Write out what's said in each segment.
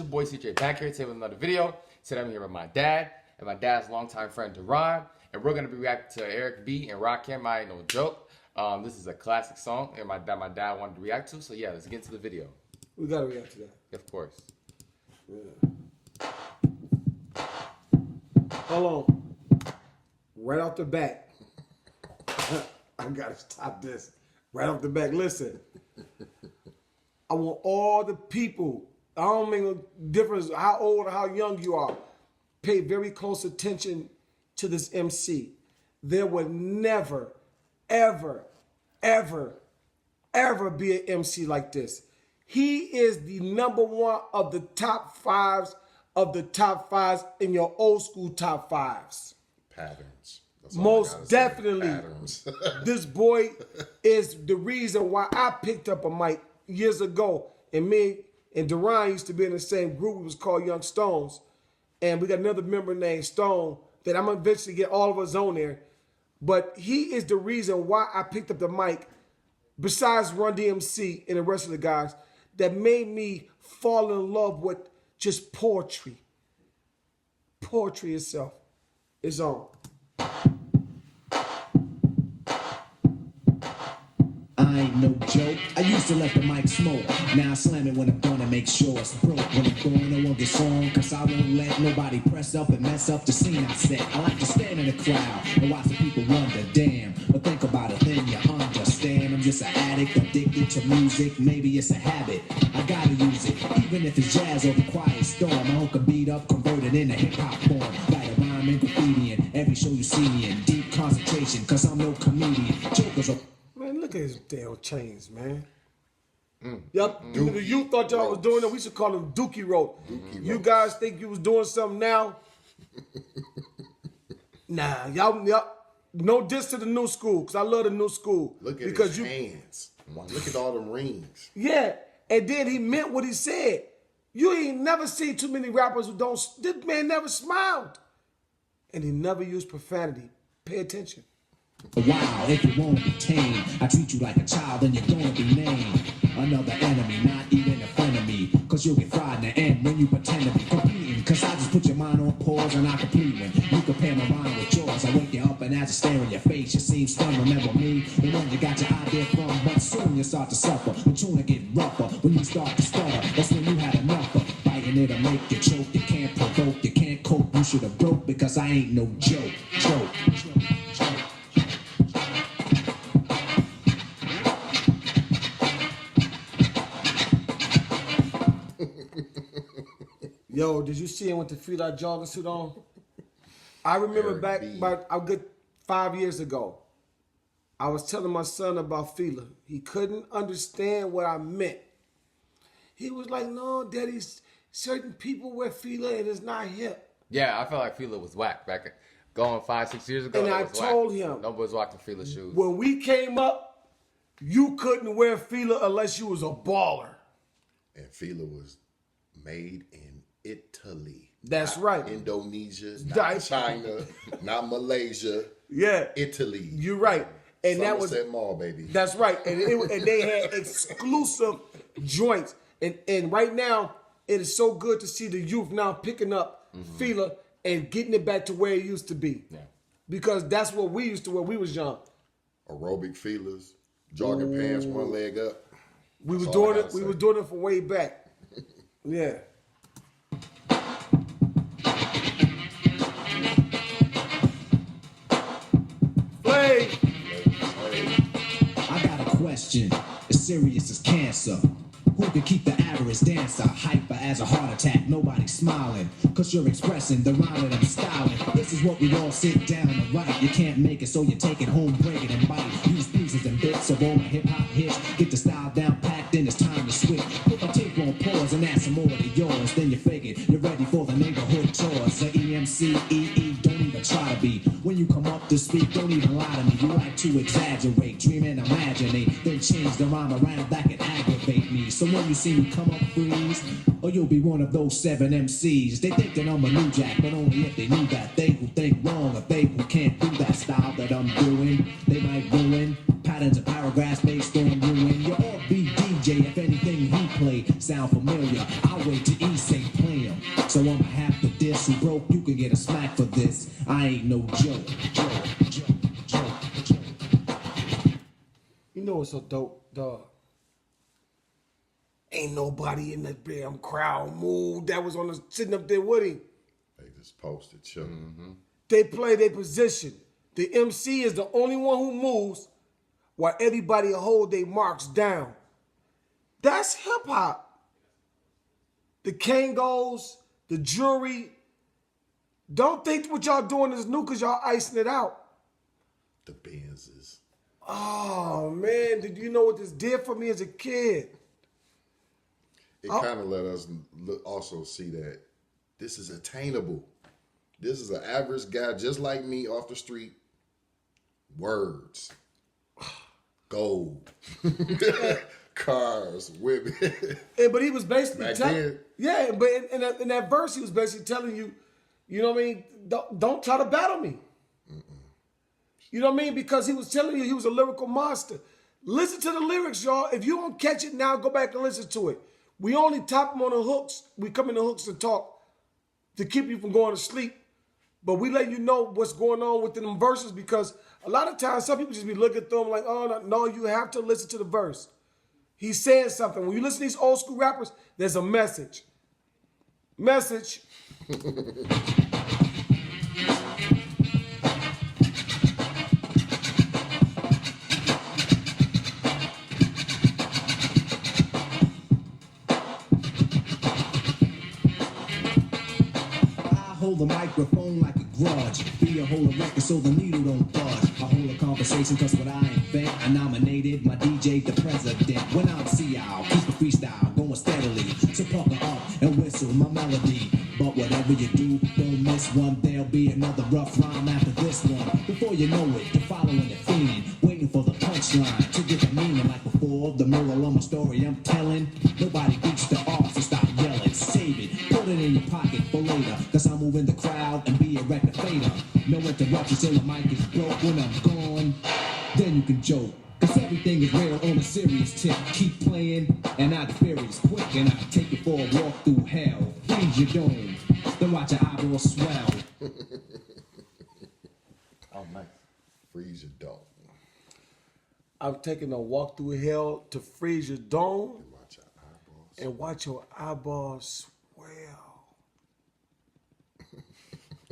boy CJ back here today with another video. Today I'm here with my dad and my dad's longtime friend Deron, and we're gonna be reacting to Eric B and Rakim. I ain't no joke. This is a classic song, and my dad wanted to react to. So yeah, let's get into the video. We gotta react to that. Of course. Yeah. Hold on. Right off the bat, I gotta stop this. Right off the bat, listen. I want all the people, I don't make no difference how old or how young you are, pay very close attention to this MC. There would never, ever, ever, ever be an MC like this. He is the number one of the top fives in your old school top fives. Patterns. Most definitely. Patterns. This boy is the reason why I picked up a mic years ago. And me and Deron used to be in the same group. It was called Young Stones. And we got another member named Stone that I'm going to eventually get all of us on there. But he is the reason why I picked up the mic, besides Run DMC and the rest of the guys, that made me fall in love with just poetry. Poetry itself is on. I ain't no joke. I used to let the mic smoke. Now I slam it when I'm gonna make sure it's broke. When I'm going on the song, cause I won't let nobody press up and mess up the scene I set. I like to stand in the crowd and watch the people wonder, damn. But think about it, then you understand. I'm just an addict, addicted to music. Maybe it's a habit, I gotta use it. Even if it's jazz or the quiet storm, I hook a beat up, convert it into hip-hop form. Write a rhyme and graffiti in every show you see me in. Deep concentration, cause I'm no comedian. Jokers are... Man, look at his damn chains, man. Yup, you thought y'all was doing it. We should call him Dookie Rope. You guys think you was doing something now? Nah, y'all, no diss to the new school, because I love the new school. Look at his hands. Look at all them rings. Yeah, and then he meant what he said. You ain't never seen too many rappers who don't, this man never smiled. And he never used profanity. Pay attention. Wow, if you wanna be tame, I treat you like a child and you're gonna be named another enemy, not even a friend of me. Cause you'll get fried in the end when you pretend to be competing. Cause I just put your mind on pause and I complete when you compare my mind with yours. I wake you up and as I stare in your face, you seem stunned. Remember me, the one you got your idea from. But soon you start to suffer, the tuna get rougher. When you start to stutter, that's when you had enough of biting it'll make you choke. You can't provoke, you can't cope. You should have broke because I ain't no joke. Yo, did you see him with the Fila jogging suit on? I remember back about a good 5 years ago, I was telling my son about Fila. He couldn't understand what I meant. He was like, no, Daddy, certain people wear Fila and it's not hip. Yeah, I felt like Fila was whack back going 5-6 years ago. And I told him, nobody was rocking Fila shoes. When we came up, you couldn't wear Fila unless you was a baller. And Fila was made in Italy. That's not right. Indonesia, not China, not Malaysia. Yeah. Italy. You're right. And that was Mall, baby. That's right. And they had exclusive joints. And right now, it is so good to see the youth now picking up Fila and getting it back to where it used to be. Yeah. Because that's what we used to when we was young. Aerobic Filas, jogging pants, one leg up. We was doing it. We was doing it from way back. Yeah. Play. I got a question, as serious as cancer. Who can keep the average dancer hyper as a heart attack? Nobody's smiling, cause you're expressing the rhyme that I'm styling. This is what we all sit down and write. You can't make it, so you take it home, break it and bite. Use pieces and bits of all my hip-hop hits. Get the style down packed, then it's time to switch. Put my tape on pause and add some more to yours. Then you figure you're ready for the neighborhood chores. The EMC, don't even try to be. When you come up to speak, don't even lie to me. You like to exaggerate, dream and imaginate. Then change the rhyme around that can aggravate me. So when you see me come up, freeze, or you'll be one of those 7 MCs. They think that I'm a new jack, but only if they knew that. They who think wrong, or they who can't do that style that I'm doing, they might ruin patterns of paragraphs based on ruin. You're all be DJ if anything he played sound familiar. I'll wait till he say play. smack for this. I ain't no joke. You know what's so dope, dog? Ain't nobody in that damn crowd moved that was sitting up there with him. They just posted, chilling. They play their position. The MC is the only one who moves while everybody hold their marks down. That's hip hop. The Kangos, the jury. Don't think what y'all doing is new because y'all icing it out. The Benzes. Oh, man, did you know what this did for me as a kid? It kind of let us also see that this is attainable. This is an average guy just like me off the street. Words. Gold. Cars. Women. But he was basically Back then. Yeah, but in that verse, he was basically telling you, you know what I mean? Don't try to battle me. You know what I mean? Because he was telling you he was a lyrical monster. Listen to the lyrics, y'all. If you don't catch it now, go back and listen to it. We only top them on the hooks. We come in the hooks and talk to keep you from going to sleep. But we let you know what's going on within them verses because a lot of times some people just be looking through them like, oh, no, you have to listen to the verse. He's saying something. When you listen to these old school rappers, there's a message. Message. Hold the microphone like a grudge. Be a whole record so the needle don't budge. I hold a conversation cause what I invent. I nominated my DJ the president. When I'm I'll keep a freestyle going steadily. So pucker up and whistle my melody. But whatever you do, don't miss one. There'll be another rough rhyme after this one. Before you know it, you're following the fiending. Waiting for the punchline to get the meaning like before. The moral of my story I'm telling. Nobody beats the art, so stop yelling. Save it, put it in your pocket for later. Cause I'm moving the crowd and be a record fader. No interruptions till the mic is broke. When I'm gone, then you can joke. Cause everything is real on a serious tip. Keep playing and I'll furious quick. And I'll take you for a walk through hell. Freeze your dome, then watch your eyeballs swell. Oh, nice. Freeze your dome. I'm taking a walk through hell to freeze your dome And watch your eyeballs. and watch your eyeballs swell.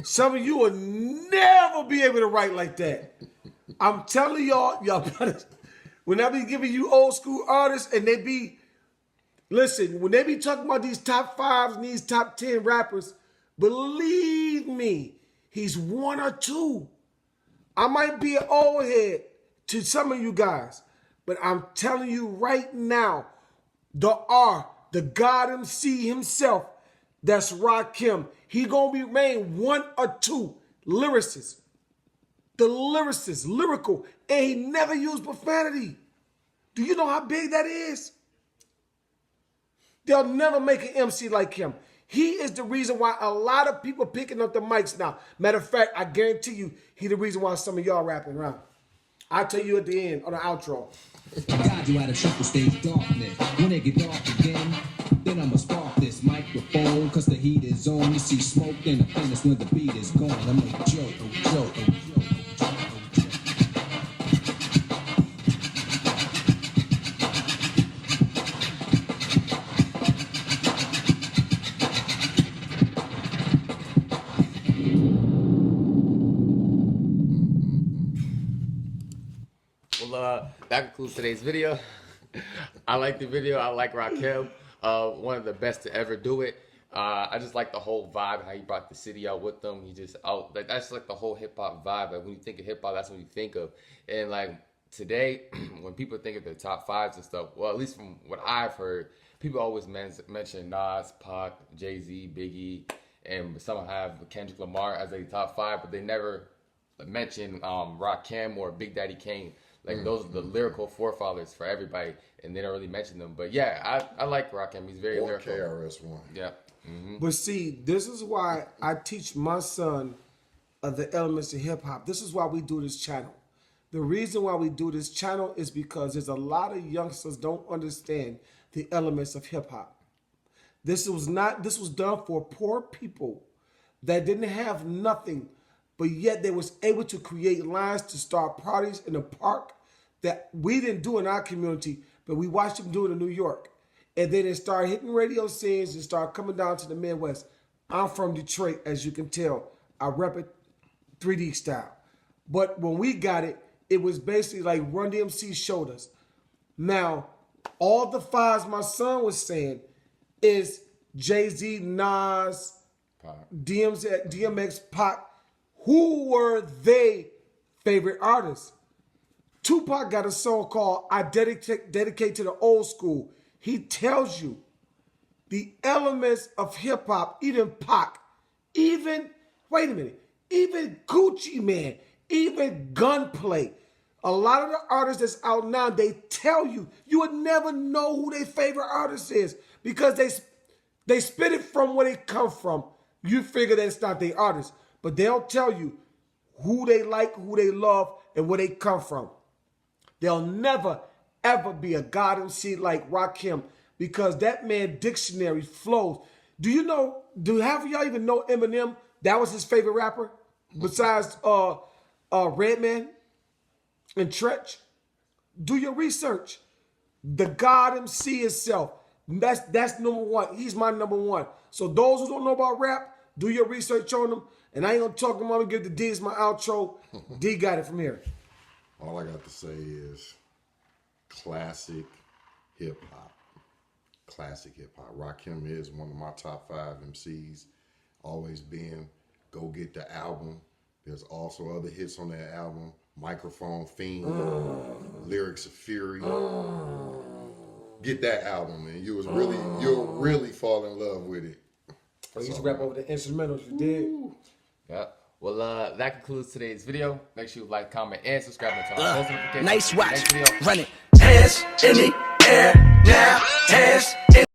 Some of you will never be able to write like that. I'm telling y'all better. When I be giving you old school artists and they be, listen, when they be talking about these top fives and these top 10 rappers, believe me, he's one or two. I might be an old head to some of you guys, but I'm telling you right now, the God MC himself, that's Rakim. He gonna remain one or two lyricists. The lyricist, lyrical, and he never used profanity. Do you know how big that is? They'll never make an MC like him. He is the reason why a lot of people picking up the mics now. Matter of fact, I guarantee you, he the reason why some of y'all rapping around. I'll tell you at the end, on the outro. I got you out of triple stage darkness. When it get dark again, then I'ma spark this microphone. Cause the heat is on. You see smoke in the furnace when the beat is gone. I'm no joke, no joke, no joke. Well, that concludes today's video. I like the video. I like Rakim. One of the best to ever do it. I just like the whole vibe, how he brought the city out with them. He just out like that's like the whole hip hop vibe. Like when you think of hip hop, that's what you think of. And like today, when people think of the top fives and stuff, well, at least from what I've heard, people always mention Nas, Pac, Jay-Z, Biggie, and some have Kendrick Lamar as a top five, but they never mention Rakim or Big Daddy Kane. Like those are the lyrical forefathers for everybody, and they don't really mention them. But yeah, I like Rakim. He's very Or lyrical. KRS-One. Yeah. But see, this is why I teach my son the elements of hip hop. This is why we do this channel. The reason why we do this channel is because there's a lot of youngsters don't understand the elements of hip hop. This was done for poor people that didn't have nothing, but yet they was able to create lines to start parties in the park that we didn't do in our community, but we watched them do it in New York. And then they started hitting radio scenes and started coming down to the Midwest. I'm from Detroit, as you can tell. I rep it 3D style. But when we got it, it was basically like Run DMC showed us. Now, all the fives my son was saying is Jay-Z, Nas, DMX, Pac. Who were they favorite artists? Tupac got a song called I Dedicate to the Old School. He tells you the elements of hip hop, even Pac, even Gucci Man, even Gunplay. A lot of the artists that's out now, they tell you, you would never know who their favorite artist is because they spit it from where they come from. You figure that it's not their artist, but they'll tell you who they like, who they love, and where they come from. There'll never, ever be a God MC like Rakim because that man dictionary flows. Do half of y'all even know Eminem? That was his favorite rapper besides Redman and Tretch? Do your research. The God MC itself. That's number one. He's my number one. So those who don't know about rap, do your research on them. And I ain't gonna talk to him. I'm gonna give the D as my outro. D got it from here. All I got to say is classic hip hop. Classic hip hop. Rakim is one of my top 5 MCs. Always been. Go get the album. There's also other hits on that album. Microphone Fiend, Lyrics of Fury. Get that album, man. You'll really fall in love with it. I used to rap over the instrumentals. You did. Yep. Well, that concludes today's video. Make sure you like, comment, and subscribe to our post notifications. Nice watch. Next video. Run it. Hands in the air now. Hands in